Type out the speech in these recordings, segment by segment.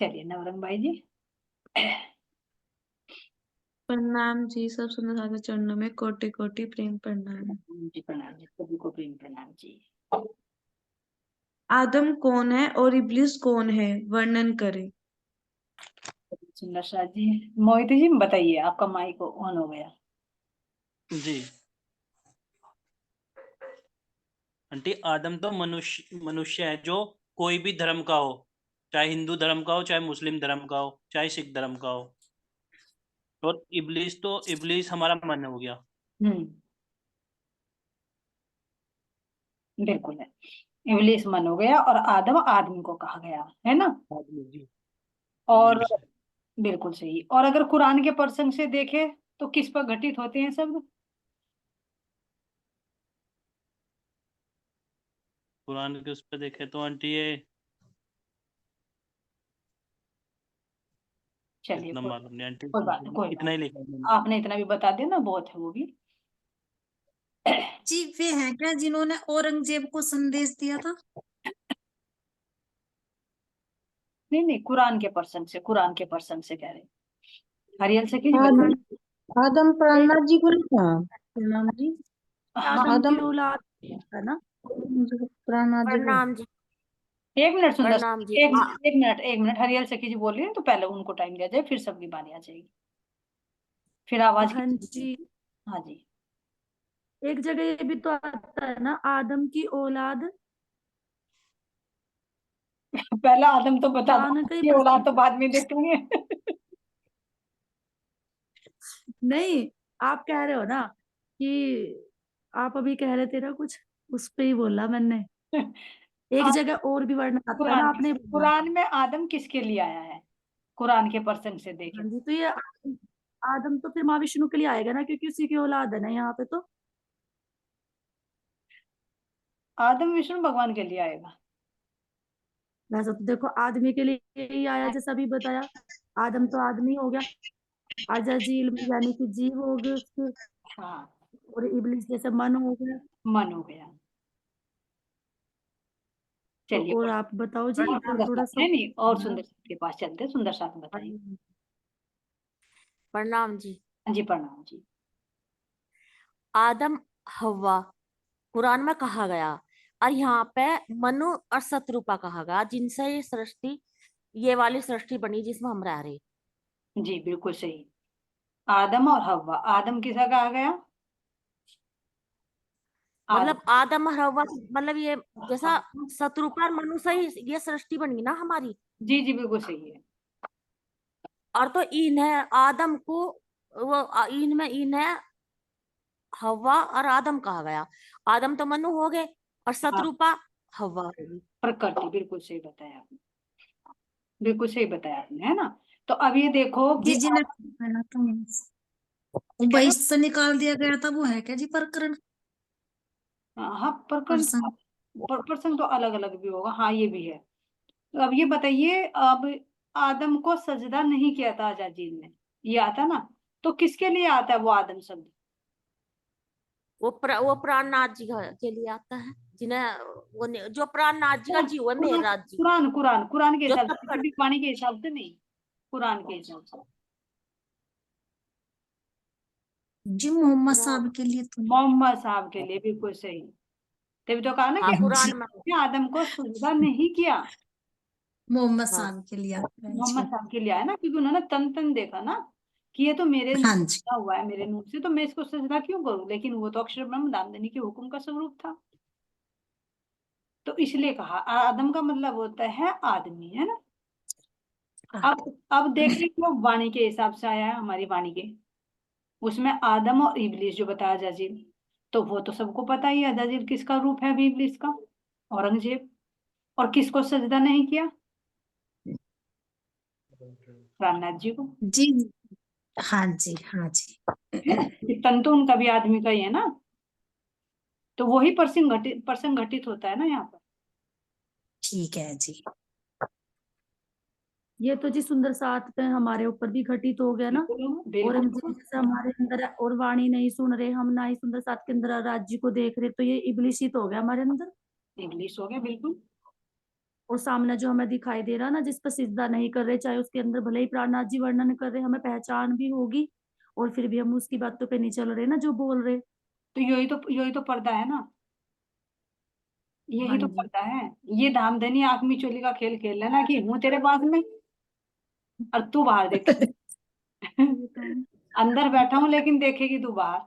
चलिए नवरंग भाई जी। प्रणाम जी। सब सुंदर सागर चरणों में कोटि कोटि प्रेम प्रणाम। जी प्रणाम जी, सभी को प्रेम प्रणाम जी। आदम कौन है और इब्लिस कौन है, वर्णन करें। सुंदर शाह जी, मोहित जी बताइए, आपका माइक ऑन हो गया। जी आंटी, आदम तो मनुष्य मनुष्य है, जो कोई भी धर्म का हो, चाहे हिंदू धर्म का हो, चाहे मुस्लिम धर्म का हो, चाहे सिख धर्म का हो। और इब्लीस तो इब्लीस हमारा मन हो गया। हम्म, बिल्कुल है। इब्लिस मन हो गया और आदम आदमी को कहा गया है ना। आदमी जी। और मनुष्य। बिल्कुल सही। और अगर कुरान के पर्सन से देखे तो किस पर घटित होते हैं शब्द। कुरान के उस पर देखे तो आंटी ये चलिए इतना कोई मालूम नहीं आंटी। कोई बात नहीं, कोई इतना बात ही नहीं। लिखा है मैंने। आपने इतना भी बता दिया ना, बहुत है वो भी। जी वे हैं क्या जिन्होंने औरंगजेब को संदेश दिया था? नहीं नहीं, कुरान के पर्सन से, कुरान के पर्सन से कह रहे हैं। हरियल से कीजिए आदम बताइए। आदम प्रहलाद जी को लिखा। प्रणाम जी। हाँ, आदम की औलाद है ना। प्रहलाद जी को। प्रणाम जी। एक मिनट सुंदर, प्रणाम जी। एक मिनट हरियल सखी जी बोल रही है, तो पहले उनको टाइम दिया जाए, फिर सबकी बारी आ जाएगी। फिर आवाज हाँ की। जी, हाँ जी। एक जगह ये भी तो आता है ना, आदम की औलाद। पहला आदम तो बता दो, कुरान का ही ये औलाद तो प्रश्न। बाद में देखेंगे। नहीं, आप कह रहे हो ना कि आप अभी कह रहे थे ना कुछ, उस पे ही बोला मैंने। एक आ- जगह और भी वर्णन आता है ना, कुरान आपने बोला। कुरान में आदम किसके लिए आया है, कुरान के पर्सन से देखे। हाँ जी, तो ये आदम तो फिर माँ विष्णु के लिए आएगा ना, क्योंकि उसी की औलाद है ना यहाँ पे तो। आदम विष्णु भगवान के लिए आएगा। वैसे तो देखो आदमी के लिए ही आया, जैसा अभी बताया। आदम तो आदमी हो गया, अजाजील यानी कि जीव हो गए उसके, हाँ, और इबलीस जैसे मन हो गया। मन हो गया। तो चलिए और और आप बताओ जी, और इधर सुंदर थोड़ा साथ, सा। नहीं नहीं, और सुंदर साथ के पास चलते हैं। सुंदर साथ बताइए। प्रणाम जी। जी प्रणाम जी। आदम हवा कुरान में कहा गया, और यहाँ पे मनु और शत्रुपा कहा गया, जिनसे ये सृष्टि, ये वाली सृष्टि बनी जिसमें हम रह रहे। जी बिल्कुल सही। आदम और हव्वा, आदम किसका कहा गया। मतलब आदम। आदम और हवा, मतलब ये जैसा शत्रुपा और मनु से ही ये सृष्टि बनी ना हमारी। जी जी बिल्कुल सही है। और तो इन है आदम को, वो इन में इन है हवा और आदम कहा गया। आदम तो मनु हो गए, और हाँ, शत्रुपा हवा होगी। प्रकृति, बिल्कुल सही बताया आपने। बिल्कुल सही बताया आपने, है ना। तो अब ये देखो जी कि जी ने पहला तो वो क्या। 22 से निकाल दिया गया था, वो है क्या जी प्रकरण? हाँ प्रकरण। प्रसंग। प्रसंग तो अलग अलग भी होगा, हाँ ये भी है। तो अब ये बताइए, अब आदम को सजदा नहीं किया था अजाजील ने, ये आता ना, तो किसके लिए आता है वो आदम शब्द। वो प्राणनाथ जी के लिए आता है, जिन्हें जो प्राणनाथ जी का जीव है, कुरान मेहराज जी, कुरान कुरान कुरान के जो हिसाब तप से, करते किसी वाणी के हिसाब से नहीं, कुरान के हिसाब से। जी मोहम्मद कुरान। साहब के लिए तो। मोहम्मद साहब के लिए, बिल्कुल सही। तभी तो कहा ना हाँ कि जी कुरान में। आदम को सजदा नहीं किया। मोहम्मद हाँ साहब के लिए आता है मोहम्मद जी। साहब के लिए आया ना, क्योंकि उन्होंने तन तन देखा ना कि ये तो मेरे हाँ जी। पैदा हुआ है मेरे नूह से, तो मैं इसको सजदा क्यों करूं, लेकिन वो तो अक्षर ब्रह्म दामदनी के हुक्म का स्वरूप था। तो इसलिए कहा आदम का मतलब होता है आदमी, है ना। हाँ। अब देखिए क्यों वाणी के हिसाब से आया है, हमारी वाणी के उसमें आदम और इबलीस जो बताया जाजिल, तो वो तो सबको पता ही है जाजिल किसका रूप है अभी, इबलीस का, औरंगजेब। और किसको सजदा नहीं किया, रामनाथ जी को। जी हाँ जी हाँ जी। कि तन तो उनका भी आदमी का ही है ना, तो वही पर्सन घटित होता है ना यहाँ पर। ठीक है जी। ये तो जी सुंदर साथ पे हमारे ऊपर भी घटित हो गया ना। बिल्कुल और हम बिल्कुल। जैसे हमारे अंदर है, और वाणी नहीं सुन रहे हम, ना ही सुंदर साथ के अंदर राज्य को देख रहे, तो ये इबलिस ही तो हो गया हमारे अंदर। इंग्लिश हो गया बिल्कुल। और सामने जो हमें दिखाई दे रहा ना, जिस पर सिजदा नहीं कर रहे, चाहे उसके अंदर भले ही प्राणनाथ जी वर्णन कर रहे, हमें पहचान भी होगी, और फिर भी हम उसकी बातों पे नहीं चल रहे ना, जो बोल रहे। तो यही तो पर्दा है ना, यही हाँ तो जी। पर्दा है। ये धामधनी आंख मिचोली का खेल खेल लेना कि हूँ तेरे पास में और तू बाहर देख। ये तो है। अंदर बैठा हूं लेकिन देखेगी तू बाहर।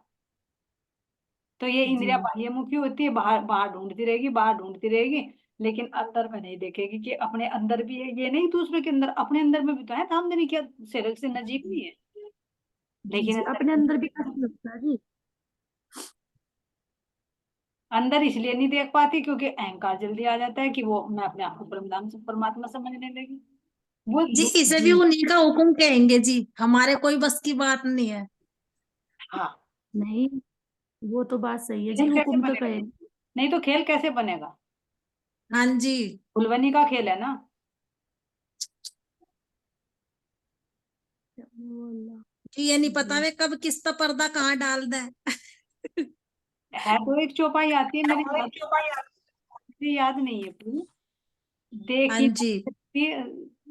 तो ये इंद्रिया जी बाह्यमुखी होती है, बाहर बाहर ढूंढती रहेगी, बाहर ढूंढती रहेगी, लेकिन अंदर में नहीं देखेगी कि अपने अंदर भी है। ये नहीं दूसरे के अंदर, अपने अंदर में भी तो है धामधनी, क्या शरीर से नजीक नहीं है, जी लेकिन जी, अंदर अपने अंदर भी कैसे लगता है जी। अंदर इसलिए नहीं देख पाती क्योंकि अहंकार जल्दी आ जाता है कि वो मैं अपने आप को परमात्मा समझने लगी। वो जी इसे भी उन्हीं का हुक्म कहेंगे जी, हमारे कोई बस की बात नहीं है। हाँ, नहीं, वो तो बात सही है जी, खेल कैसे हुक्म तो बनेगा? कहे। नहीं तो खेल कैसे बनेगा? हाँ जी। फुलवनी का खेल है ना। जी ये नहीं पता वे कब किसका पर्दा कहाँ डाल दे। है तो एक चौपाई आती है मेरे याद, मुझे याद नहीं है पूरी। हाँ देखी ना जी। देखती,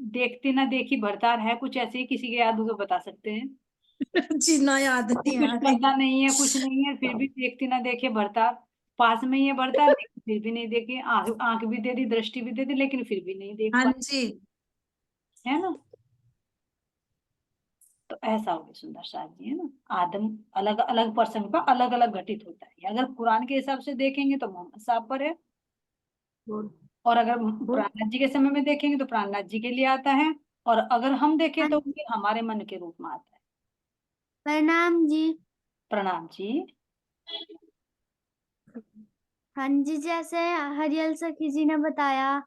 देखती ना देखी भरतार है, कुछ ऐसे ही, किसी के याद हो तो बता सकते हैं। जी ना याद नहीं कुछ है। पर्दा नहीं है, कुछ नहीं है, फिर भी देखती ना देखे भरतार। पास में ही है भरतार, लेकिन फिर भी नहीं देखे, आंख आंख भी दे दी, दृष्टि भी दे दी, लेकिन फिर भी नहीं देख हाँ पाए। जी। है ना। तो ऐसा हो गया सुंदर साथ जी, है ना। आदम अलग अलग पर्सन का अलग अलग घटित होता है। अगर कुरान के हिसाब से देखेंगे तो मोहम्मद साहब पर है, बोल और अगर बोल। प्राणनाथ जी के समय में देखेंगे तो प्राणनाथ जी के लिए आता है, और अगर हम देखें हाँ तो फिर हमारे मन के रूप में आता है। प्रणाम जी। प्रणाम जी। हाँ जी, जैसे हरियल सखी जी ने बताया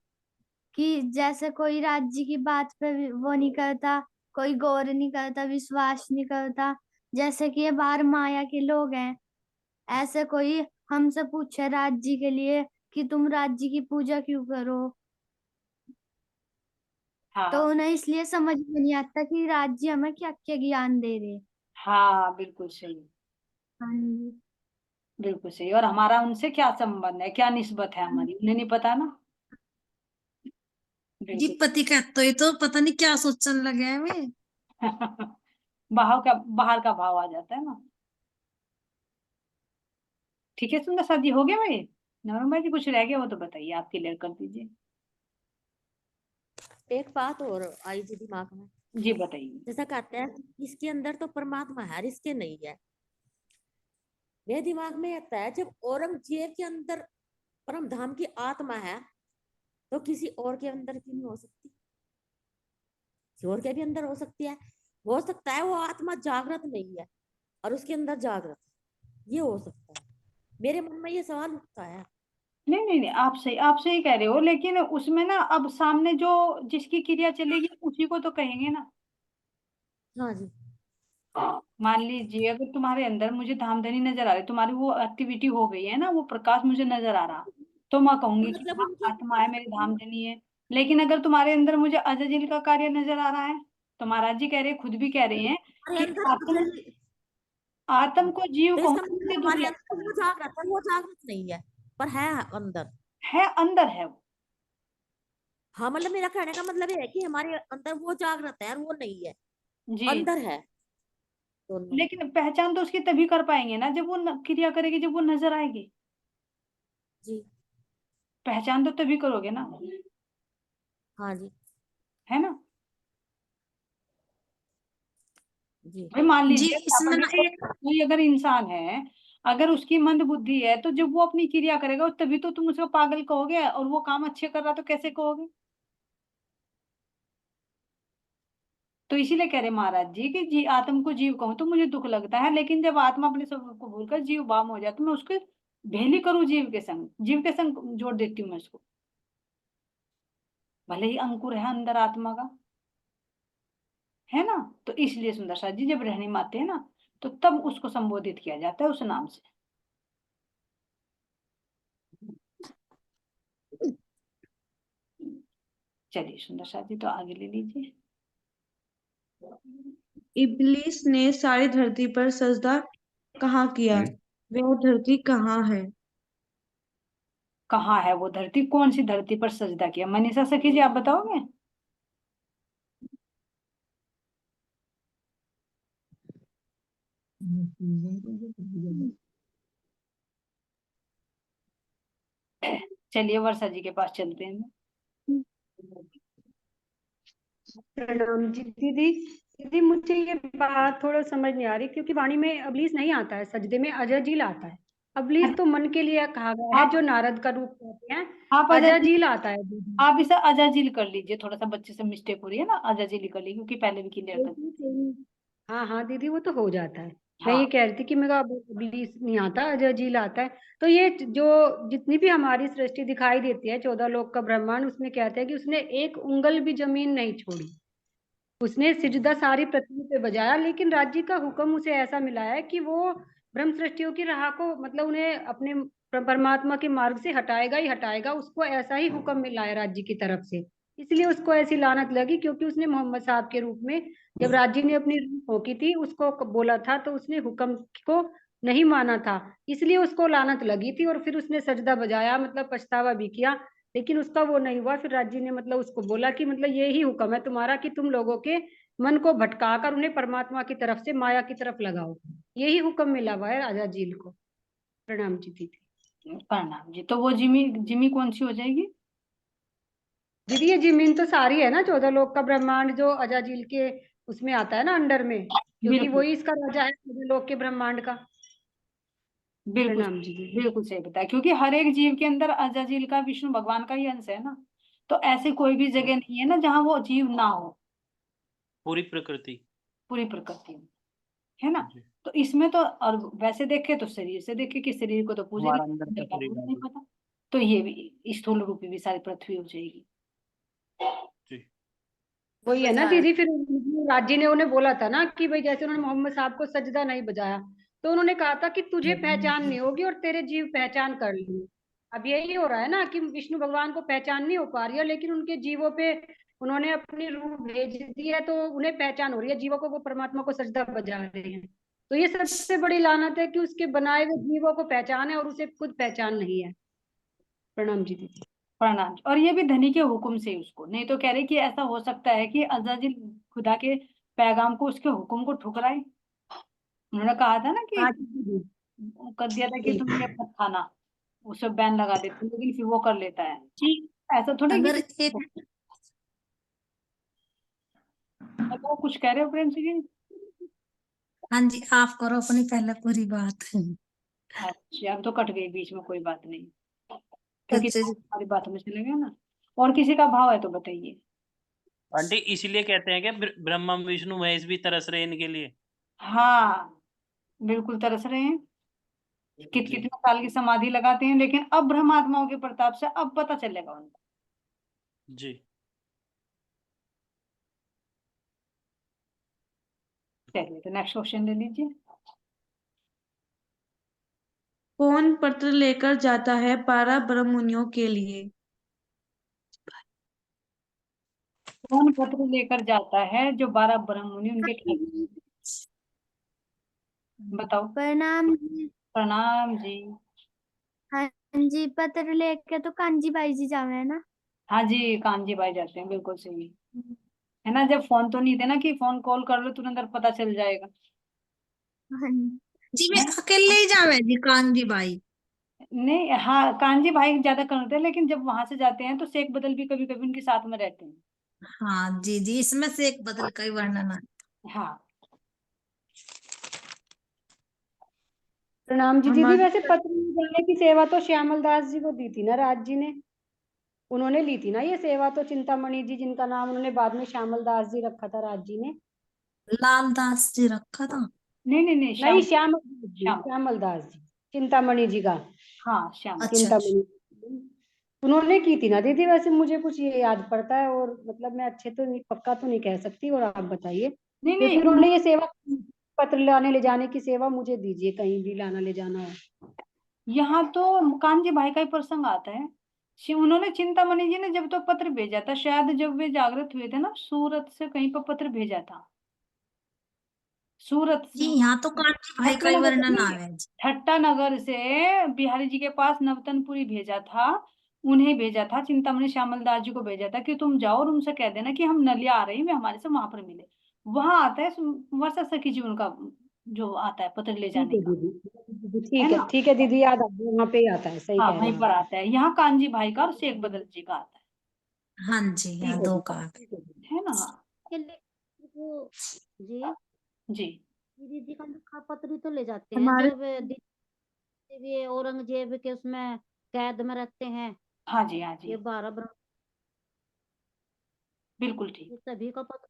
कि जैसे कोई राज्य की बात पे वो नहीं करता, कोई गौर नहीं करता, विश्वास नहीं करता, जैसे कि ये बाहर माया के लोग हैं, ऐसे कोई हमसे पूछे राज्य के लिए कि तुम राज्य की पूजा क्यों करो, तो हाँ उन्हें इसलिए समझ में नहीं आता कि राज्य हमें क्या क्या ज्ञान दे रहे। हाँ, बिल्कुल सही, हाँ जी। बिल्कुल सही। और हमारा उनसे क्या संबंध है, क्या निस्बत है हमारी, उन्हें नहीं पता ना। जी बिल्कुल। पति कहते ही तो पता नहीं क्या सोचने लगे हैं वे। बाहर का भाव आ जाता है ना। ठीक है सुंदर साथ जी, हो गया भाई? नवरंग भाई जी कुछ रह गया हो तो बताइए, आप क्लियर कर दीजिए। एक बात और आई जी दिमाग में, जी बताइए। जैसा कहते हैं कि इसके अंदर तो परमात्मा है और इसके नहीं है। मेरे दिमाग में आता है जब औरंगजेब के अंदर परम धाम की आत्मा है, तो किसी और के अंदर क्यों नहीं हो सकती? किसी और के भी अंदर हो सकती है। हो सकता है वो आत्मा जागृत नहीं है और उसके अंदर जागृत है। ये हो सकता है। मेरे मन में ये सवाल उठता है। नहीं नहीं नहीं, आप सही कह रहे हो, लेकिन उसमें ना अब सामने जो जिसकी क्रिया चलेगी उसी को तो कहेंगे ना। हाँ जी। मान लीजिए अगर तुम्हारे अंदर मुझे धामधनी नजर आ रही, तुम्हारी वो एक्टिविटी हो गई है ना, वो प्रकाश मुझे नजर आ रहा, तो मैं तो कहूंगी कि मतलब हाँ उनके आत्मा है, मेरी धामधनी है। लेकिन अगर तुम्हारे अंदर मुझे अजजिल का कार्य नजर आ रहा है, तो महाराज जी कह रहे, खुद भी कह रहे हैं हमारे कि अंदर आत्म अजल- आत्म को जीव तो कहूं इसका तो मतलब मुझे दुख हमारे लगता अंदर है। वो जागृत है, वो जागृत नहीं है पर है अंदर। है अंदर है वो। हाँ मतलब मेरा कहने का मतलब ये है कि हमारे अंदर वो जागृत है और वो नहीं है, जी। अंदर है दोनों। लेकिन पहचान तो उसकी तभी कर पाएंगे ना जब वो क्रिया करेगी, जब वो नजर आएगी। जी। पहचान तो तभी करोगे ना, हाँ जी। है ना। जी। भाई मान जी लीजिए इसमें ना एक कोई अगर इंसान है, अगर उसकी मंद बुद्धि है, तो जब वो अपनी क्रिया करेगा तभी तो तुम उसको पागल कहोगे, और वो काम अच्छे कर रहा तो कैसे कहोगे? तो इसीलिए कह रहे महाराज जी कि जी आत्म को जीव कहूं तो मुझे दुख लगता है, लेकिन जब आत्मा अपने स्वरूप को भूलकर जीव बाम हो जाए तो मैं उसको भेली करूं जीव के संग, जीव के संग जोड़ देती हूँ मैं उसको, भले ही अंकुर है अंदर आत्मा का, है ना। तो इसलिए सुंदर साथ जी जब रहनी माते हैं ना, तो तब उसको संबोधित किया जाता है उस नाम से। चलिए सुंदर साथ जी तो आगे ले लीजिए। इब्लीस ने सारी धरती पर सजदा कहाँ किया? वह धरती कहाँ है? कहाँ है वो धरती, कौन सी धरती पर सजदा किया? मनीषा सखी जी आप बताओगे? चलिए वर्षा जी के पास चलते हैं। प्रणाम जी दीदी। दीदी मुझे ये बात थोड़ा समझ नहीं आ रही, क्योंकि वाणी में अबलीस नहीं आता है, सजदे में अजाजील आता है। अबलीस तो मन के लिए कहा गया है, आप जो नारद का रूप कहते हैं। आप अजाजील आता है दीदी। आप इसे अजाजिल कर लीजिए, थोड़ा सा बच्चे से मिस्टेक हो रही है ना, अजाजिल कर लीजिए क्योंकि पहले भी क्लियर कर। हाँ हाँ दीदी, वो तो हो जाता है। मैं हाँ ये कह रही थी कि मेरा अबलीस नहीं आता, अजाजील आता है। तो ये जो जितनी भी हमारी सृष्टि दिखाई देती है, 14 लोक का ब्रह्मांड, उसमें कहते हैं कि उसने एक उंगल भी जमीन नहीं छोड़ी। उसने सिजदा सारी पृथ्वी पे बजाया, लेकिन राज्य का हुक्म उसे ऐसा मिला है कि वो ब्रह्म सृष्टियों की राह को, मतलब उन्हें अपने परमात्मा के मार्ग से हटाएगा ही हटाएगा। उसको ऐसा ही हुक्म मिला है राज्य की तरफ से, इसलिए उसको ऐसी लानत लगी, क्योंकि उसने मोहम्मद साहब के रूप में, जब राज्य ने अपनी रूह फूंकी थी, उसको बोला था, तो उसने हुक्म को नहीं माना था, इसलिए उसको लानत लगी थी। और फिर उसने सजदा बजाया, मतलब पछतावा भी किया, लेकिन उसका वो नहीं हुआ। फिर राज्य ने मतलब उसको बोला कि मतलब ये ही हुक्म है तुम्हारा कि तुम लोगों के मन को भटका कर उन्हें परमात्मा की तरफ से माया की तरफ लगाओ। यही हुक्म मिला हुआ है राजा जील को। प्रणाम जी दीदी। प्रणाम जी। तो वो जिमी जिमी कौन सी हो जाएगी? दीदी ये जमीन तो सारी है ना, 14 लोक का ब्रह्मांड जो अजाजील के उसमें आता है ना, अंडर में, क्योंकि बिल्कुल वही इसका राजा है 14 लोक के ब्रह्मांड का। बिल्कुल प्रणाम जी दीदी। बिल्कुल सही बताया, क्योंकि हर एक जीव के अंदर अजाजिल का विष्णु भगवान का ही अंश है ना। तो ऐसी कोई भी जगह नहीं है ना जहाँ वो जीव ना हो, पूरी प्रकृति। पूरी प्रकृति में, है ना। जी। तो इसमें तो, और वैसे देखे तो शरीर से देखे कि शरीर को तो पूजेगी, हमारा अंदर का अंदर का शरीर तो है नहीं जी। पता। तो ये भी स्थूल रूपी भी सारी पृथ्वी हो जाएगी। जी। वही है ना बजाया। दीदी, फिर राज्य ने उन्हें बोला था ना कि भाई, जैसे उन्होंने मोहम्मद साहब को सजदा नहीं बजाया, तो उन्होंने कहा था कि तुझे पहचान नहीं होगी और तेरे जीव पहचान कर लेंगे। अब यही हो रहा है ना कि विष्णु भगवान को पहचान नहीं हो पा रही है, लेकिन उनके जीवों पे उन्होंने अपनी रूह भेज दी है, तो उन्हें पहचान हो रही है जीवों को, वो परमात्मा को सजदा बजा रहे हैं। तो ये सबसे बड़ी लानत है कि उसके बनाए हुए जीवों को पहचान है और उसे खुद पहचान नहीं है। प्रणाम जी दीदी। प्रणाम। और ये भी धनी के हुक्म से ही उसको, नहीं तो कह रहे कि ऐसा हो सकता है कि अजाजिल खुदा के पैगाम को, उसके हुक्म को ठुकराए। उन्होंने कहा था ना कि हाँ जी दीदी। कर दिया था कि तुम ये मत खाना, उसे बैन लगा देते, लेकिन फिर वो कर लेता है। जी, ऐसा थोड़ी अगर कि एक, वो कुछ कह रहे हो प्रेम से जी? हाँ जी, आप करो अपनी पहले पूरी बात। अच्छा अब तो कट गई बीच में, कोई बात नहीं, क्योंकि अच्छा जी। हमारी बातों में चले गए ना। और किसी का भाव है तो बताइए। आंटी इसीलिए कहते हैं कि ब्रह्मा विष्णु महेश भी तरस रहे इनके लिए। हाँ बिल्कुल तरस रहे हैं, जी। कितने साल की समाधि लगाते हैं, लेकिन अब ब्रह्मात्माओं के प्रताप से अब पता चलेगा उनको। जी। चलिए तो नेक्स्ट क्वेश्चन ले लीजिए। कौन पत्र लेकर जाता है 12 ब्रह्म मुनियों के लिए? कौन पत्र लेकर जाता है जो 12 ब्रह्म मुनि उनके खिलाफ? बताओ। प्रणाम जी। प्रणाम जी। हाँ जी, पत्र लेके तो कांजी बाई जी जावे है ना। हाँ जी कांजी भाई जाते हैं, बिल्कुल सही है ना। जब फोन तो नहीं थे ना कि फोन कॉल कर लो तुरंत पता चल जाएगा, हाँ जी। जी मैं है ना। अकेले ही जावे जी, कांजी भाई। नहीं हाँ कांजी भाई ज्यादा करते हैं, लेकिन जब वहां से जाते हैं तो शेख बदल भी कभी कभी उनके साथ में रहते हैं। हाँ जी जी, इसमें से एक बदल का ही वर्णन है। हाँ प्रणाम जी दीदी। हमारे वैसे पत्र में जाने की सेवा तो श्यामल दास जी को दी थी ना राज जी ने, उन्होंने ली थी ना ये सेवा तो, चिंतामणि जी जिनका नाम उन्होंने बाद में श्यामल दास जी रखा था राज जी ने। लाल दास जी रखा था। नहीं नहीं नहीं नहीं, श्याम, श्यामल दास जी, श्याम, श्यामल दास जी, चिंतामणि जी का। हाँ श्याम। अच्छा अच्छा। चिंतामणि उन्होंने की थी ना दीदी। वैसे मुझे कुछ ये याद पड़ता है, और मतलब मैं अच्छे तो नहीं, पक्का तो नहीं कह सकती, और आप बताइए, नहीं क्योंकि नहीं उन्होंने ये सेवा, पत्र लाने ले जाने की सेवा मुझे दीजिए, कहीं भी लाना ले जाना हो। यहाँ तो कांजी भाई का ही प्रसंग आता है। उन्होंने चिंतामणि जी ने जब तो पत्र भेजा था, शायद जब वे जागृत हुए थे ना, सूरत से कहीं पर पत्र भेजा था। सूरत जी यहाँ तो कांची भाई का ही वर्णन आवे जी। ठट्टा नगर से बिहारी जी के पास नवतनपुरी भेजा था, उन्हें भेजा था, चिंतामणि श्यामल दास जी को भेजा था कि तुम जाओ और उनसे कह देना कि हम नलिया आ रही हैं, वे हमारे से वहां पर मिले। वहां आता है वर्षा सखी जी उनका जो आता है पत्र ले ठीक जाने है का, दीदी, है ना? ठीक है दीदी, याद आ गया, वहाँ पे ही आता है, सही हाँ कह रहे वहीं हैं पर आप। आता है। यहाँ कांजी भाई का और शेख बदर जी का आता हाँ जी यहाँ ठीक है दो दीदी, का। ठीक है दीदी। है ना? के लिए वो जी जी दीदी का लिखा पत्र तो ले जाते हैं हमारे जब दीदी ये औरंगजेब के उसमें कैद में रहते हैं, हाँ जी हाँ ये जी 12 ब्रह्म, बिल्कुल ठीक। ये सभी का पत्र।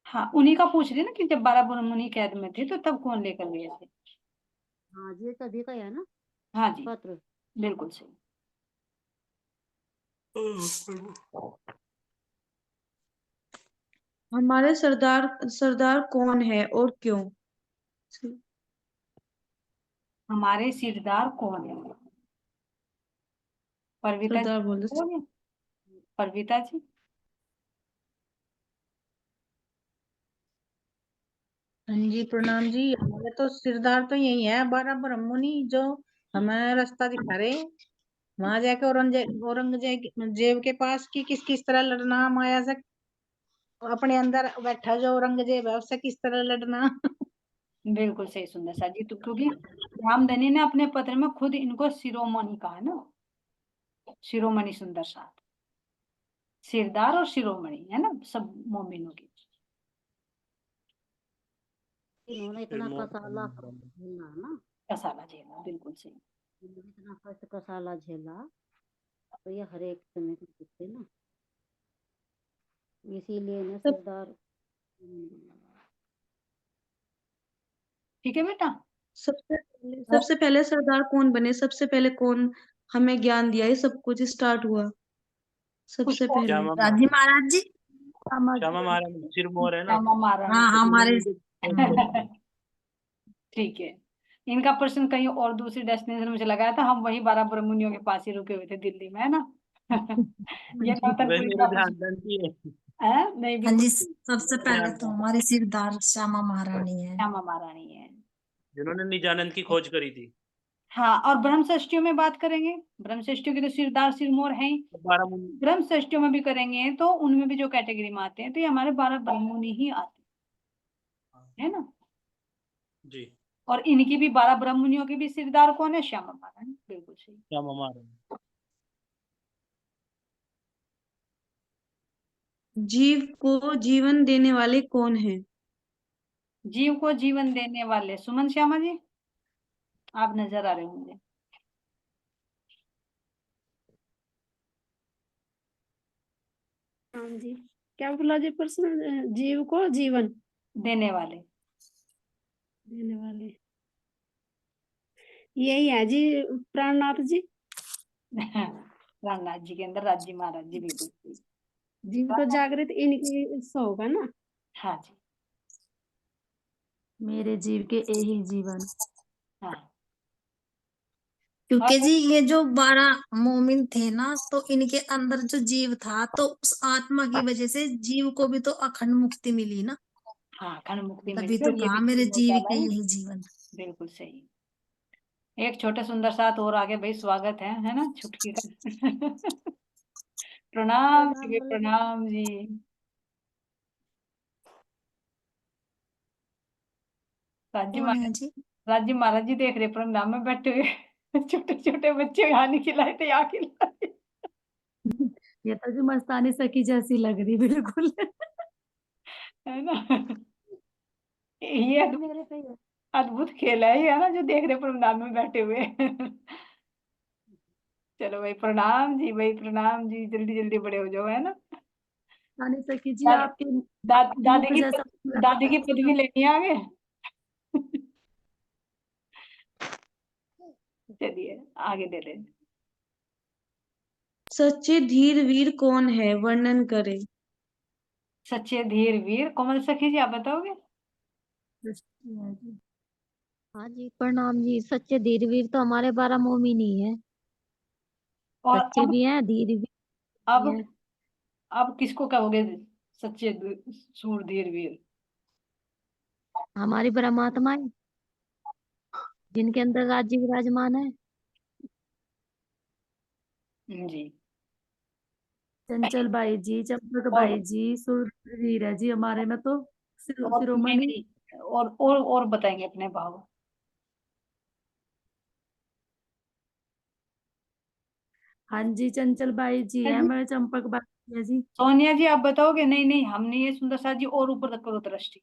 हाँ उन्हीं का पूछ रही ना कि जब 12 मुनि कैद में थे तो तब कौन लेकर गए थे। हाँ जी, ये सभी का है ना हाँ जी पत्र। बिल्कुल सही। हमारे सरदार सरदार कौन है और क्यों? हमारे सिरदार कौन है? परविता सरदार जी बोल दो। बोलिए। परविता जी। हाँ जी प्रणाम जी। हमारे तो सिरदार तो यही है 12 ब्रह्ममुनि जो हमें रास्ता दिखा रहे हैं। वहां जाके औरंगजेब के पास कि किस तरह लड़ना, माया से अपने अंदर बैठा जो औरंगजेब है उससे किस तरह लड़ना। बिल्कुल सही सुंदर सा जी। तो क्योंकि रामधनी ने अपने पत्र में खुद इनको शिरोमणि कहा ना, शिरोमणि सुंदर सा, सिरदार और शिरोमणि है ना सब मोमिनों की। इन्होंने इतना कसाला झेला ना, कसाला झेला, बिल्कुल सही। इन्होंने इतना कष्ट कसाला झेला, तो ये हर एक समय के पूछते ना, इसीलिए इन्हें सब सरदार। ठीक है बेटा। सबसे पहले सरदार कौन बने? सबसे पहले कौन हमें ज्ञान दिया? ये सब कुछ स्टार्ट हुआ कुछ सबसे और पहले। श्यामा राजी महाराज जी। श्यामा महारानी सिरमौर है ना, श्यामा महारानी। हाँ हमारे उन्होंने खोज करी थी। ठीक है। इनका प्रश्न कहीं और दूसरी डेस्टिनेशन मुझे लगाया था, हम वही 12 ब्रह्ममुनियों के पास ही रुके हुए थे दिल्ली में, है ना? ये वही नौतनपुरी मेरे का ध्यान प्रश्न दंती है। है नहीं, हाँ बिल्कुल जी सबसे पहले तो हमारे सिरदार श्यामा महारानी है। श्यामा महारानी है। जिन्होंने निजानंद की खोज करी थी। हाँ और ब्रह्मषष्टियों में बात करेंगे, ब्रह्मषष्टियों के तो सिरदार सिरमौर हैं ही। 12 मुनि। ब्रह्मषष्टियों में भी करेंगे तो उनमें भी जो कैटेगरी में आते हैं तो ये हमारे 12 ब्रह्ममुनि ही आते हैं, है ना? जी और इनकी भी 12 ब्रह्ममुनियों के भी सिरदार कौन है? श्यामा महारानी, बिल्कुल सही। श्यामा महारानी। जीव को जीवन देने वाले कौन है? जीव को जीवन देने वाले सुमन श्यामा जी, आप नजर आ रहे होंगे। हाँ जी, क्या बोला जी प्रश्न? जीव को जीवन देने वाले देने वाले यही है जी, प्राणनाथ जी। रामनाथ जी के अंदर राज्य महाराज जी, बिल्कुल सही। जीव को जागृत इनकी से होगा ना। हाँ जी मेरे जीव के यही जीवन। हाँ। क्योंकि और जी ये जो 12 मोमिन थे ना तो इनके अंदर जो जीव था तो उस आत्मा की वजह से जीव को भी तो अखंड मुक्ति मिली ना, हाँ अखंड मुक्ति तभी मिली तो और ये कहा भी मेरे जीव हो जीव जाला के है। यही जीवन। बिल्कुल सही। एक छोटे सुंदर साथ और आगे भाई, स्वागत है ना छुटकी का। प्रणाम जी, प्रणाम जी। राज्य कौन है महाराज, जी? राज्य महाराज जी देख रहे प्रणाम में बैठे हुए। छोटे छोटे बच्चे यहाँ नहीं खिलाए थे, यहाँ खिलाए। ये तो जो मस्तानी सखी जैसी लग रही बिल्कुल। है ना? ये मेरे पे ही है। अद्भुत खेल है ये, है ना, जो देख रहे प्रणाम में बैठे हुए। चलो भाई प्रणाम जी, भाई प्रणाम जी, जल्दी जल्दी बड़े हो जाओ, है ना? मस्तानी सखी जी दा, आपके दादी मुख की जैसा दादी की पदवी लेनी है आगे। चलिए आगे दे रहे। सच्चे धीर वीर कौन है? वर्णन करे। सच्चे धीर वीर कोमल सखी जी, आप बताओगे? हाँ जी प्रणाम जी, सच्चे धीरवीर तो हमारे 12 मोमिन ही है, और सच्चे भी हैं धीर भी अब है। अब किसको कहोगे सच्चे सूरधीर वीर? हमारी परमात्माएं जिनके अंदर राज्य विराजमान है। जी। चंचल बाई जी, चंपक और बाई जी, सुरवीर है जी हमारे में तो और नहीं, शिरोमणि। नहीं, और बताएंगे अपने भाव। हाँ जी, चंचल बाई जी है, मैं चंपक बाई है जी। सोनिया जी आप बताओगे? नहीं नहीं, हमने ये सुंदर साथ जी और ऊपर तक करो दृष्टि।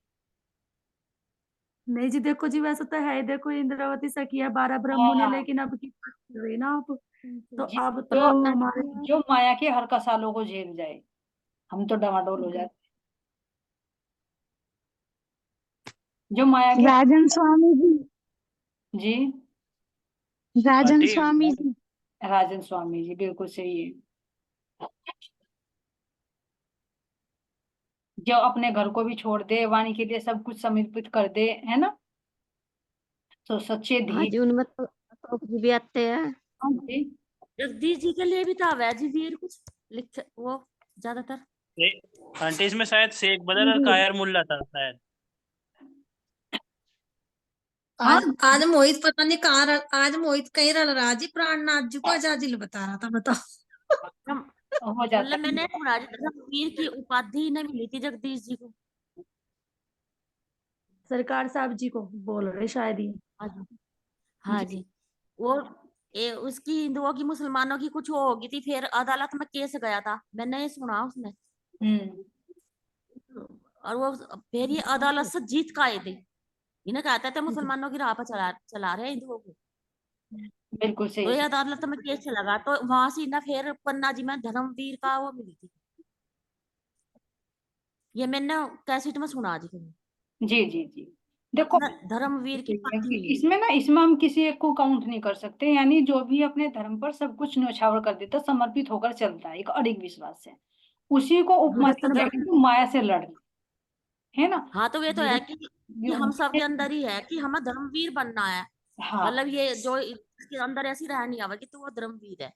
नहीं जी, देखो जी वैसे तो है ही, देखो इंद्रावती सखिया 12 ब्रह्मण्य, हाँ लेकिन अब की बात कर रही ना आप, तो जी, अब जो तो हमारे जो माया के हर का सालों को झेल जाए, हम तो डमाडोल हो जाते। जो माया के राजन स्वामी जी, जी, राजन आंटी स्वामी जी। राजन स्वामी जी बिल्कुल सही है। जो अपने घर को भी छोड़ दे, वाणी के लिए सब कुछ समर्पित कर दे, है ना, तो सच्चे हाँ धीर। जी, उनमें तो अशोक जी भी आते हैं। हाँ जी, जगदीश जी के लिए भी था वैजी वीर कुछ लिख वो ज्यादातर। आंटी इसमें शायद शेख बदर और कायर मुल्ला था शायद। हाँ आज मोहित पता नहीं कहाँ आज मोहित कहीं रल रहा जी, प्राणनाथ जी को आजाजिल बता रहा था, बताओ। हो जाता मतलब है। मैंने सुना वीर की उपाधि नहीं मिली थी जगदीश जी को। सरकार साहब जी को बोल रहे शायद ही। हाँ जी, हाँ जी। वो उसकी हिंदुओं की मुसलमानों की कुछ वो होगी थी, फिर अदालत में केस गया था, मैंने ये सुना उसमें। और वो फिर ये अदालत से जीत का आए थे, इन्हें कहते थे मुसलमानों की राह पर चला चला रहे हिंदुओं को। बिल्कुल तो सही ये है। अदालत में केस लगा, तो वहां से ना फिर पन्ना जी में धर्मवीर का वो मिली थी। ये मैंने कैसेट में सुना जी कहीं। जी जी जी, देखो धर्मवीर की उपाधि मिली थी। इसमें हम किसी एक को काउंट नहीं कर सकते, यानी जो भी अपने धर्म पर सब कुछ न्यौछावर कर देता, समर्पित होकर चलता है एक अड़िग विश्वास से, उसी को उपमा हाँ देते हैं जो माया से लड़, है ना। हाँ, तो ये तो है कि हम सब के ये- अंदर ही है कि हमें धर्मवीर बनना है। हाँ मतलब ये जो इसके अंदर ऐसी रह नहीं आवा कि तो वो धर्मवीर है।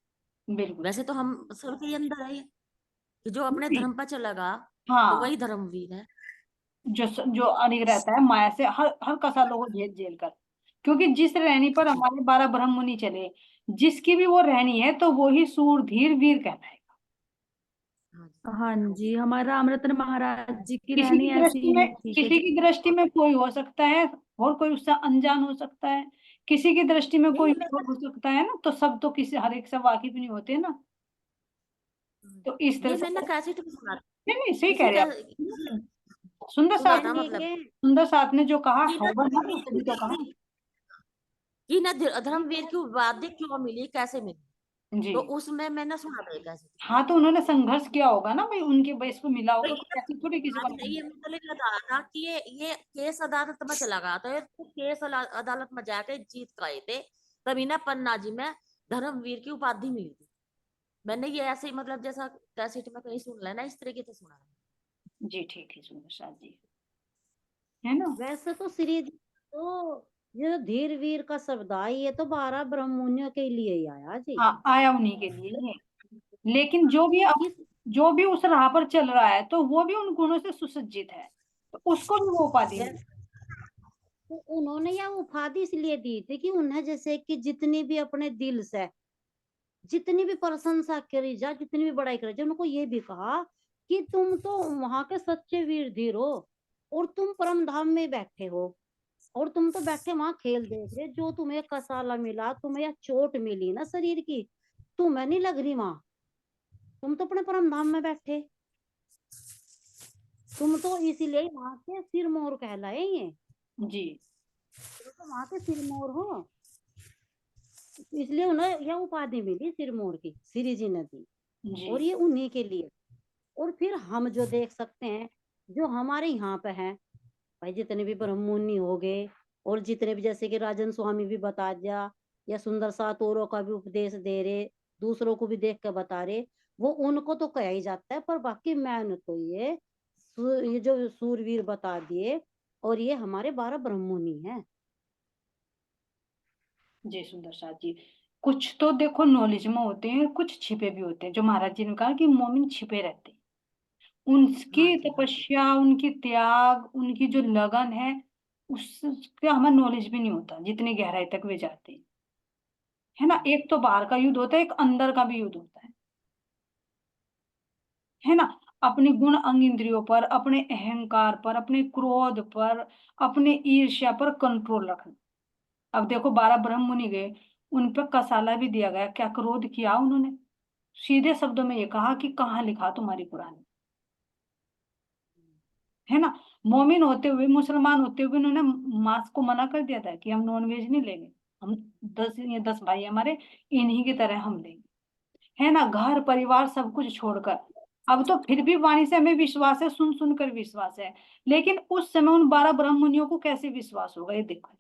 बिल्कुल वैसे तो हम सबके अंदर है ये, कि जो अपने सही। धर्म पर चलेगा तो हाँ, वही धर्मवीर है। जो अड़िग रहता है माया से हर हर कसालों को झेल झेल कर, क्योंकि जिस रहनी पर हमारे 12 ब्रह्म मुनि चले, जिसकी भी वो रहनी है तो वो ही सूर धीर वीर कहलाएगा। हाँ जी, हमारा रामरत्न महाराज जी की किसी रहनी की ऐसी दृष्टि ही में थी कि किसी की दृष्टि में कोई हो सकता है, और कोई उससे अनजान हो सकता है, किसी की दृष्टि में कोई और हो सकता है ना, तो सब तो किसी हर एक से वाकिफ नहीं होते ना, तो इस तरह ये से मैंने कैसेट में सुना था। नहीं नहीं सही कह किसी रहे का आप। सुंदर सुना साथ था ने मतलब सुंदर साथ ने जो कहा कि ना होगा ना, तो तभी तो कहा। कि ना धर्मवीर की उपाधि क्यों मिली, कैसे मिली, जी तो उसमें मैंने सुना था कैसे। हाँ, तो उन्होंने संघर्ष किया होगा ना भाई, उनके बेस पे मिला तो होगा, तो ऐसे थोड़ी किसी को ये मतलब ये था ना कि ये केस अदालत में चला गया, तो ये तो केस अदालत में जाके जीत के आए थे, तभी ना पन्ना जी में धर्मवीर की उपाधि मिली थी। मैंने ये ऐसे ही मतलब जैसा कैसेट में कहीं सुन लेना, इस तरीके से सुना है। जी ठीक है सुंदर साथ जी, है ना। वैसे तो श्री जी तो ये जो धीर वीर का शब्द है, ये तो 12 ब्रह्मण्यों के लिए ही आया जी। हाँ आया उन्हीं के लिए ही है, लेकिन किस जो भी उस राह पर चल रहा है तो वो भी उन गुणों से सुसज्जित है, तो उसको भी वो उपाधि मिली। तो उन्होंने यह उपाधि इसलिए दी थी कि उन्हें जैसे कि जितनी भी अपने दिल से जितनी भी प्रशंसा करी जा, जितनी भी बड़ाई करी जा, उनको ये भी कहा कि तुम तो वहां के सच्चे वीर धीर हो, और तुम परम धाम में बैठे हो, और तुम तो बैठे वहां खेल देख रहे, जो तुम्हें कसाला मिला, तुम्हें या चोट मिली ना शरीर की, तुम्हें नहीं लग रही वहां, तुम तो अपने परम धाम में बैठे, तुम तो इसीलिए वहां के सिरमौर कहलाए ये, जी तुम तो वहां के सिरमौर हो, इसलिए उन्हें यह उपाधि मिली सिरमौर की, श्री जी ने दी, जी और ये उन्हीं के लिए। और फिर हम जो देख सकते हैं, जो हमारे यहाँ पे हैं भाई, जितने भी ब्रह्ममुनि हो गए, और जितने भी जैसे कि राजन स्वामी भी बता दिया, या सुंदर साथ औरों का भी उपदेश दे रहे, दूसरों को भी देख कर बता रहे, वो उनको तो कहा ही जाता है, पर बाकी मैंने तो ये जो सूरवीर बता दिए, और ये हमारे 12 ब्रह्ममुनि हैं। जी सुंदर साथ जी, कुछ तो देखो नॉलेज में होते हैं, कुछ छिपे भी होते हैं, जो महाराज जी ने कहा कि मोमिन छिपे रहते हैं, हाँ उनकी जी, हाँ जी। तपस्या, उनकी त्याग, उनकी जो लगन है, उसका हमें नॉलेज भी नहीं होता जितनी गहराई तक वे जाते हैं, है ना। एक तो बाहर का युद्ध होता है, एक अंदर का भी युद्ध होता है ना। अपने गुण अंग इंद्रियों पर, अपने अहंकार पर, अपने क्रोध पर, अपने ईर्ष्या पर कंट्रोल रखना। अब देखो 12 ब्रह्म मुनि गए, उन पर कसाला भी दिया गया, क्या क्रोध किया उन्होंने? सीधे शब्दों में ये कहा कि कहाँ लिखा तुम्हारी कुरान में, है ना। मोमिन होते हुए, मुसलमान होते हुए उन्होंने मांस को मना कर दिया था कि हम नॉन वेज नहीं लेंगे, हम 10 भाई हमारे, इन्हीं की तरह हम लेंगे, है ना। घर परिवार सब कुछ छोड़कर, अब तो फिर भी वाणी से हमें विश्वास है, सुन सुनकर विश्वास है, लेकिन उस समय उन 12 ब्रह्म मुनियों को कैसे विश्वास होगा, ये देखो।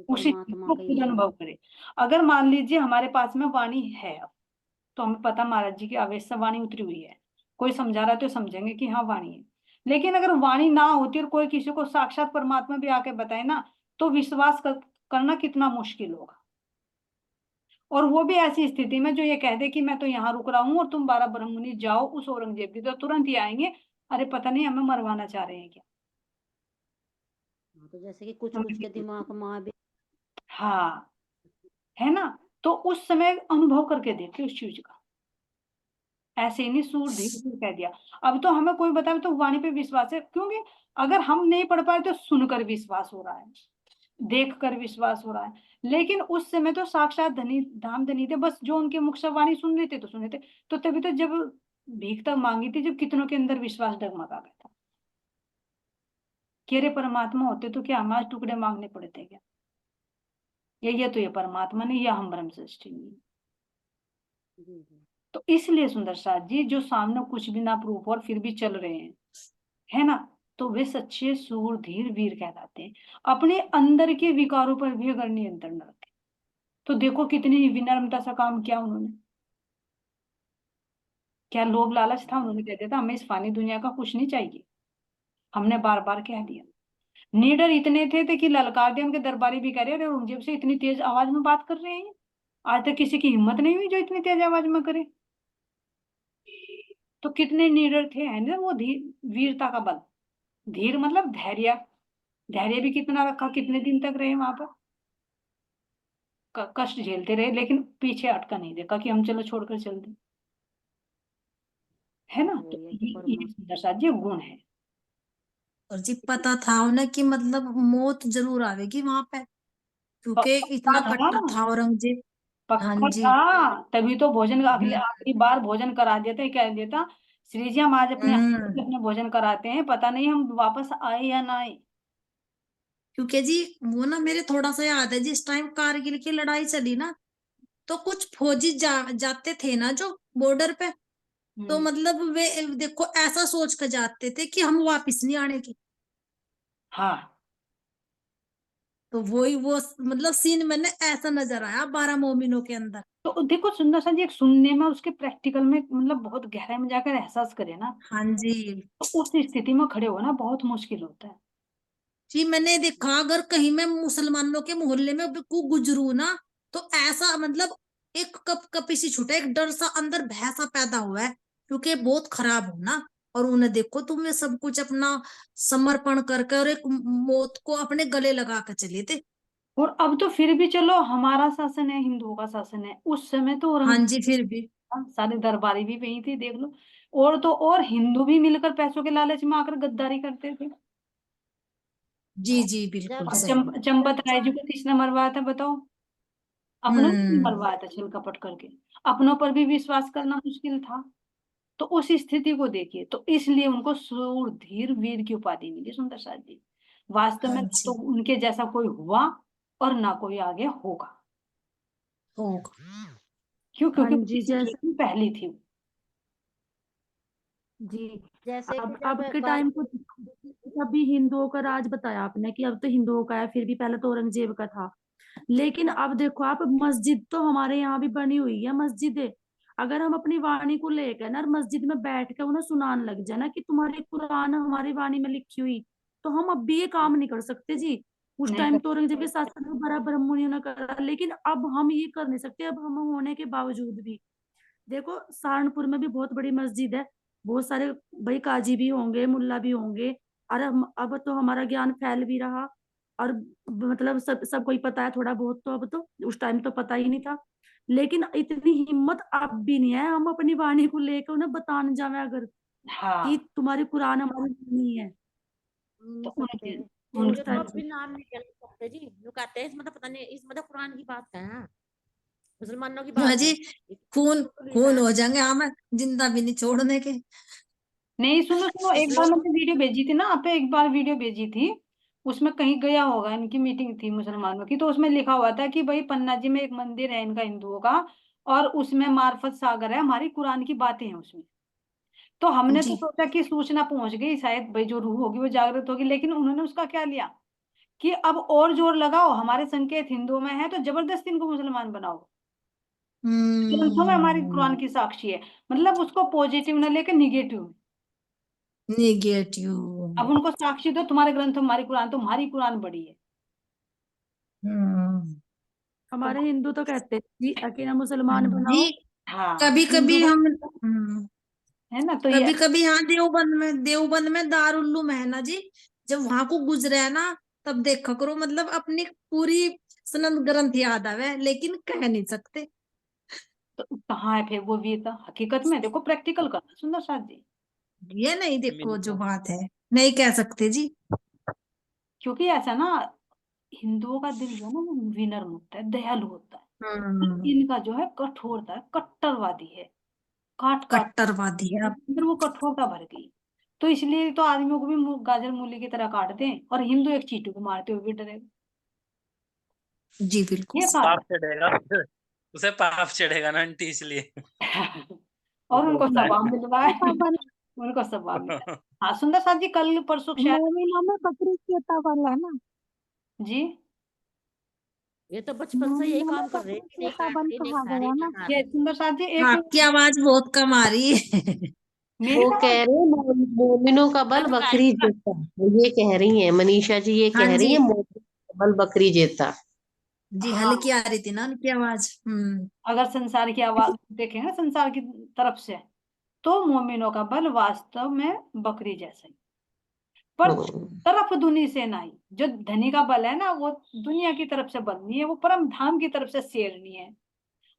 उसी चीज परमात्मा को का खुद ही है। अनुभव करे। अगर मान लीजिए हमारे पास में वाणी है, अब तो हमें पता महाराज जी की आवेश से वाणी उतरी हुई है, कोई समझा रहा है तो समझेंगे कि हाँ वाणी है। लेकिन अगर वाणी ना होती और कोई किसी को साक्षात परमात्मा भी आके बताए ना, तो विश्वास करना कितना मुश्किल होगा। और वो भी ऐसी स्थिति में जो ये कह दे कि मैं तो यहाँ रुक रहा हूँ और तुम 12 ब्रह्म मुनि जाओ उस औरंगजेब की, तो तुरंत ही आएंगे, अरे पता नहीं हमें मरवाना चाह रहे हैं क्या। तो जैसे कि कुछ कुछ के दिमाग में भी, हाँ, है ना। तो उस समय अनुभव करके देखे उस चीज का, ऐसे ही नहीं सूर धीरे धीरे कह दिया। अब तो हमें कोई बताए तो वाणी पे विश्वास है, क्योंकि अगर हम नहीं पढ़ पाए तो सुनकर विश्वास हो रहा है, देख कर विश्वास हो रहा है। लेकिन उस समय तो साक्षात धनी धाम धनी थे, बस जो उनके मुख से वाणी सुन रहे थे तो सुने थे। तो तभी तो जब भीख तक मांगी थी, जब कितनों के अंदर विश्वास डगमगा गया था कि अरे परमात्मा होते तो क्या हमारे टुकड़े मांगने पड़ते क्या, ये तो ये परमात्मा नहीं, या हम ब्रह्म सृष्टि नहीं। तो इसलिए सुंदर साथ जी, जो सामने कुछ भी ना प्रूफ और फिर भी चल रहे हैं, है ना, तो वे सच्चे सूर धीर वीर कहलाते हैं। अपने अंदर के विकारों पर भी अगर नियंत्रण न रखे, तो देखो कितनी विनम्रता से काम किया उन्होंने। क्या लोभ लालच था? उन्होंने कह दिया था हमें इस फानी दुनिया का कुछ नहीं चाहिए, हमने बार बार कह दिया। निडर इतने थे कि ललकार दिया, उनके दरबारी भी कह रहे अरे औरंगजेब से इतनी तेज आवाज में बात कर रहे हैं, आज तक किसी की हिम्मत नहीं हुई जो इतनी तेज आवाज में करे। तो कितने निडर थे, है ना वो वीरता का बल। धीर मतलब धैर्य, धैर्य भी कितना रखा, कितने दिन तक रहे वहां पर, कष्ट झेलते रहे, लेकिन पीछे अटका नहीं देखा कि हम चलो छोड़कर चल दें, है ना। तो ये सुंदर साथ जी गुण है। और जी पता था उन्हें कि मतलब मौत जरूर आवेगी वहां पे, क्योंकि पक्का इतना था, कट्टर था औरंगजेब। हाँ पक्का जी। था, तभी तो भोजन आखिरी हम्म आखिरी बार भोजन करा देता है, कह देता श्री जी हम आज अपने हाथ से हम्म। अपने भोजन कराते हैं, पता नहीं हम वापस आए या ना आए। क्योंकि जी वो ना मेरे थोड़ा सा याद है, जिस टाइम कारगिल की लड़ाई चली ना, तो कुछ फौजी जाते थे ना जो बॉर्डर पे, तो मतलब वे देखो ऐसा सोच कर जाते थे कि हम वापस नहीं आने की। हाँ, तो वही वो मतलब सीन मैंने ऐसा नजर आया 12 मोमिनों के अंदर। तो देखो सुंदर सा जी, एक सुनने में उसके प्रैक्टिकल में मतलब बहुत गहराई में जाकर एहसास करे ना, हाँ जी। तो उस स्थिति में खड़े होना बहुत मुश्किल होता है। जी मैंने देखा अगर कहीं मैं मुसलमानों के मोहल्ले में को गुजरू ना, तो ऐसा मतलब एक कपी सी छूटा, एक डर सा अंदर भय सा पैदा हुआ है, क्योंकि बहुत खराब हो ना। और उन्हें देखो तुमने सब कुछ अपना समर्पण करके और एक मौत को अपने गले लगा कर चले थे। और अब तो फिर भी चलो हमारा शासन है, हिंदुओं का शासन है, उस समय तो हाँ जी फिर भी। सारे दरबारी भी वही थे, देख लो। और तो और हिंदू भी मिलकर पैसों के लालच में आकर गद्दारी करते थे। जी जी जब बिल्कुल अब सही। चंपत राय जी को किसने मरवाया था बताओ? अपनों ने भी मरवाया था छल कपट करके, अपनों पर भी विश्वास करना मुश्किल था। तो उस स्थिति को देखिए, तो इसलिए उनको सूर धीर वीर की उपाधि मिली सुंदर साथ जी। वास्तव हाँ में ना तो जी। उनके जैसा कोई हुआ और ना कोई आगे होगा। होगा। क्यों? हाँ क्योंकि जी, किसी जैसे की पहली थी वो। जी, जैसे कि अब जब के टाइम को अभी हिंदुओं का राज बताया आपने कि अब तो हिंदुओं का है, फिर भी पहले तो औरंगजेब का था। लेकिन अब देखो आप, मस्जिद तो हमारे यहाँ भी बनी हुई है मस्जिदें। अगर हम अपनी वाणी को लेकर ना मस्जिद में बैठ कर उन्हें सुनाने लग जाए ना कि तुम्हारी कुरान हमारी वाणी में लिखी हुई, तो हम अब भी ये काम नहीं कर सकते जी। उस नहीं टाइम कर, तो औरंगजेब के शासन में बड़ा ब्रह्म मुनियों ने करा, लेकिन अब हम ये कर नहीं सकते। अब हम होने के बावजूद भी देखो, सहारनपुर में भी बहुत बड़ी मस्जिद है, बहुत सारे भाई काजी भी होंगे, मुल्ला भी होंगे, और अब तो हमारा ज्ञान फैल भी रहा, और मतलब सब कोई पता है थोड़ा बहुत, तो अब तो उस टाइम तो पता ही नहीं था। लेकिन इतनी हिम्मत अब भी नहीं है हम अपनी वाणी को लेकर उन्हें बताने जावे अगर हाँ कि तुम्हारी कुरान हमारी नहीं है। तो उनके जो उस तो टाइम अब भी नाम नहीं ले सकते जी, जो कहते हैं इस मतलब पता नहीं, इस मतलब कुरान की बात है, मुसलमानों की हाँ बात जी, है। खून तो नहीं खून था। हो जाएंगे हमें, जिंदा भी नहीं छोड़ने के। नहीं, सुनो सुनो, कुछ एक बार लोग मैंने वीडियो भेजी थी ना आप पे, एक बार वीडियो भेजी थी, उसमें कहीं गया होगा, इनकी मीटिंग थी मुसलमानों की, तो उसमें लिखा हुआ था कि भाई पन्ना जी में एक मंदिर है इनका हिंदुओं का, और उसमें मार्फत सागर है, हमारी कुरान की बातें हैं उसमें। तो हमने तो जी सोचा कि सूचना पहुंच गई, शायद भाई जो रूह होगी वो जागृत होगी, लेकिन उन्होंने उसका क्या लिया कि अब और जोर लगाओ, हमारे संकेत हिंदुओं में है तो जबरदस्ती इनको मुसलमान बनाओ, ग्रंथों में हमारी कुरान की साक्षी है। मतलब उसको पॉजिटिव न लेकर निगेटिव। नेगेटिव। अब उनको साक्षी दो, तुम्हारे ग्रंथ तुम्हारी कुरान बड़ी है। हम्म। तो हमारे हिंदू तो कहते हैं जी कि ना मुसलमान जी, बनाओ, हाँ, कभी हिंदू कभी का हम है ना, तो ये कभी कभी यहाँ देवबंद में दारुल्लूम है ना जी, जब वहां को गुजरे है ना, तब देखा करो, मतलब अपनी पूरी सनद ग्रंथ याद आवे, लेकिन कह नहीं सकते। तो कहाँ है फिर वो वीरता हकीकत में? देखो प्रैक्टिकल करना सुंदर साथ जी, ये नहीं, देखो जो मिलता बात है, नहीं कह सकते जी। क्योंकि ऐसा ना, हिंदुओं का दिल जो है ना वो विनम्र होता है, दयालु होता है। हम्म। इनका जो है कठोरता है, कट्टरवादी है, काट काट कट्टरवादी है आप। अंदर वो कठोरता भर गई। तो इसलिए तो आदमियों को भी गाजर मूली की तरह काटते हैं, और हिंदू एक चींटू को मारते हुए भी डरेगा। जी बिल्कुल। ये फायदा पाप चढ़ेगा उसे पाप चढ़ेगा ना आंटी, इसलिए है। वो और उनको बोलता सवाब है। मिल रहा है। उनको सवाब मिल रहा है। हाँ सुंदर साथ जी, कल परसों शायद मोमिनों में बकरी चेता वाला है ना। जी, ये तो बचपन से यही मोमिनों में काम कर रहे हैं बकरी कि नहीं चेता काट बल रही, नहीं कहा खा रही, गया नहीं ना। खा ये रही। सुंदर साथ जी एक आपकी आवाज बहुत कम आ रही है। मेरी वो आवाज, कह रहे हैं मोमिनों का बल अब बकरी जेता, ये कह रही है मनीषा जी, ये हाँ कह रही जी। है मोमिनों का बल बकरी जेता। जी, हाँ, हल्की आ रही थी ना उनकी आवाज। अगर संसार की आवाज देखें ना, संसार की तरफ से, तो मोमिनों का बल वास्तव में बकरी जैसा ही, पर हम्म। तरफ दुनी से नहीं। जो धनी का बल है ना, वो दुनिया की तरफ से बल नहीं है, वो परम धाम की तरफ से शेरनी है।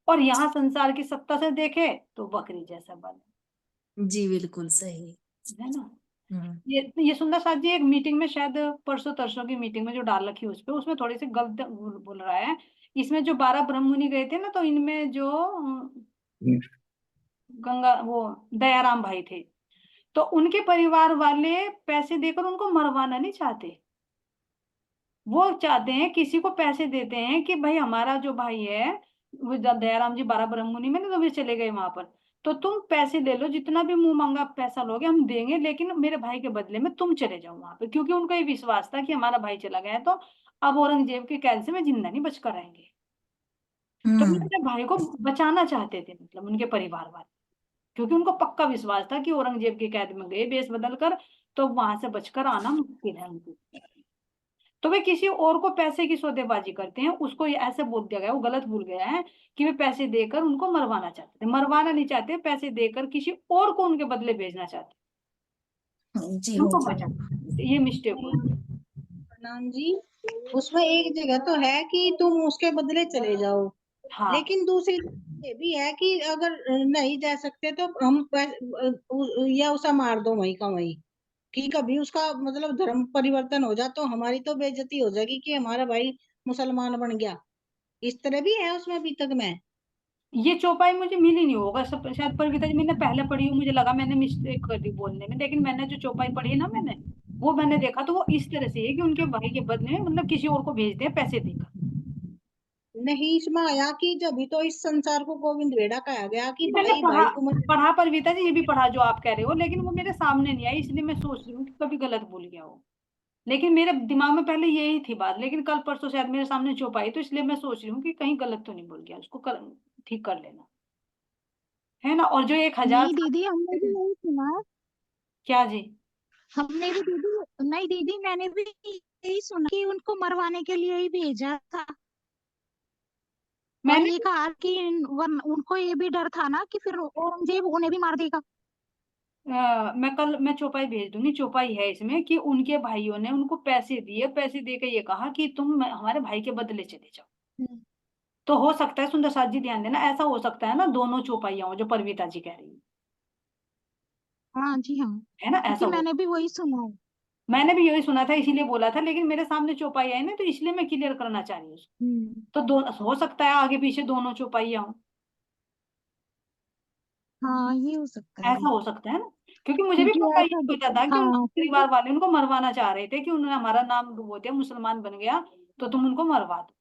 और यहाँ संसार की सत्ता से देखे तो बकरी जैसा बल जी बिल्कुल सही। है ना। हम्म। ये सुंदर साथ जी एक मीटिंग में, शायद परसों तरसों की मीटिंग में जो डाल रखी है उस पे, उसमें थोड़ी सी गलत बोल रहा है। इसमें जो 12 ब्रह्म मुनि गए थे ना, तो इनमें जो गंगा वो दयाराम भाई थे, तो उनके परिवार वाले पैसे देकर उनको मरवाना नहीं चाहते। वो चाहते हैं, किसी को पैसे देते हैं कि भाई हमारा जो भाई है, वो दयाराम जी 12 ब्रह्म मुनि में ना, तो वे चले गए वहां पर, तो तुम पैसे ले लो, जितना भी मुंह मांगा पैसा लोगे हम देंगे, लेकिन मेरे भाई के बदले में तुम चले जाओ वहां पे, क्योंकि उनको ये विश्वास था कि हमारा भाई चला गया है तो अब औरंगजेब के कैद से में जिंदा नहीं बचकर रहेंगे। तो वो हम्म। अपने भाई को बचाना चाहते थे, मतलब उनके परिवार वाले, क्योंकि उनको पक्का विश्वास था कि औरंगजेब के कैद में गए बेस बदल कर, तो वहां से बचकर आना मुश्किल है उनको। तो वे किसी और को पैसे की सौदेबाजी करते हैं, उसको ये ऐसे बोल दिया गया, वो गलत भूल गया है कि वे पैसे देकर उनको मरवाना चाहते थे, मरवाना नहीं चाहते, पैसे देकर किसी और को उनके बदले भेजना चाहते, जी हो उनको गया। बचाना चाहते थे। ये मिस्टेक हुई। प्रणाम जी, उसमें एक जगह तो है कि तुम उसके बदले चले जाओ, हाँ, लेकिन दूसरी ये भी है कि अगर नहीं जा सकते तो हम या उसे मार दो वहीं का वहीं, कि कभी उसका मतलब धर्म परिवर्तन हो जा तो हमारी तो बेइज्जती हो जाएगी कि हमारा भाई मुसलमान बन गया। इस तरह भी है उसमें अभी तक में। ये चौपाई मुझे मिली नहीं होगा सब, शायद परिविता जी मैंने पहले पढ़ी हो, मुझे लगा मैंने मिस्टेक कर दी बोलने में, लेकिन मैंने जो चौपाई पढ़ी है ना मैंने, वो मैंने देखा तो वो इस तरह से है कि उनके भाई के बदले में मतलब किसी और को भेजते हैं पैसे देकर। नहीं, इसमें आया कि जब भी तो इस संसार को गोविंद बेड़ा कहा गया कि ये मैंने भाई पढ़ा, भाई को मत। पढ़ा परिविता जी, ये भी पढ़ा जो आप कह रहे हो, लेकिन वो मेरे सामने नहीं आई, इसलिए मैं सोच रही हूँ कि कभी गलत भूल गया हो। लेकिन मेरे दिमाग में पहले यही थी बात, लेकिन कल परसों शायद मेरे सामने चुप आई, तो इसलिए मैं सोच रही हूँ कि कहीं गलत तो नहीं बोल गया, उसको ठीक कर लेना, है ना। और जो 1000 नहीं दीदी, हमने भी यही सुना है। क्या जी? हमने भी दीदी, नहीं दीदी, मैंने भी यही सुना कि उनको मरवाने के लिए ही भेजा था। और मैंने ये कहा कि उनको ये भी डर था ना कि फिर औरंगजेब उन्हें भी मार देगा। मैं चौपाई भेज दूंगी। चौपाई है इसमें कि उनके भाइयों ने उनको पैसे दिए, पैसे दे के ये कहा कि तुम हमारे भाई के बदले चले जाओ। तो हो सकता है सुंदर साथ जी, ध्यान देना, ऐसा हो सकता है ना दोनों चौपाइयां हो जो परविता जी कह रही है। हाँ जी हाँ, है ना, ऐसा क्योंकि हो। मैंने भी वही सुना है। मैंने भी यही सुना था, इसीलिए बोला था, लेकिन मेरे सामने चौपाई आई ना, तो इसलिए मैं क्लियर करना चाह रही हूँ उसको। तो दोनों हो सकता है, आगे पीछे दोनों चौपाइयां हो, हाँ ये हो सकता है ऐसा हो दीदी, सकता है ना। क्योंकि मुझे भी क्योंकि पता, ऐसा ये पता था कि उनके हाँ क्योंकि परिवार वाले उनको मरवाना चाह रहे थे कि उन्होंने हमारा नाम डुबो दिया, मुसलमान बन गया तो तुम उनको मरवा दो।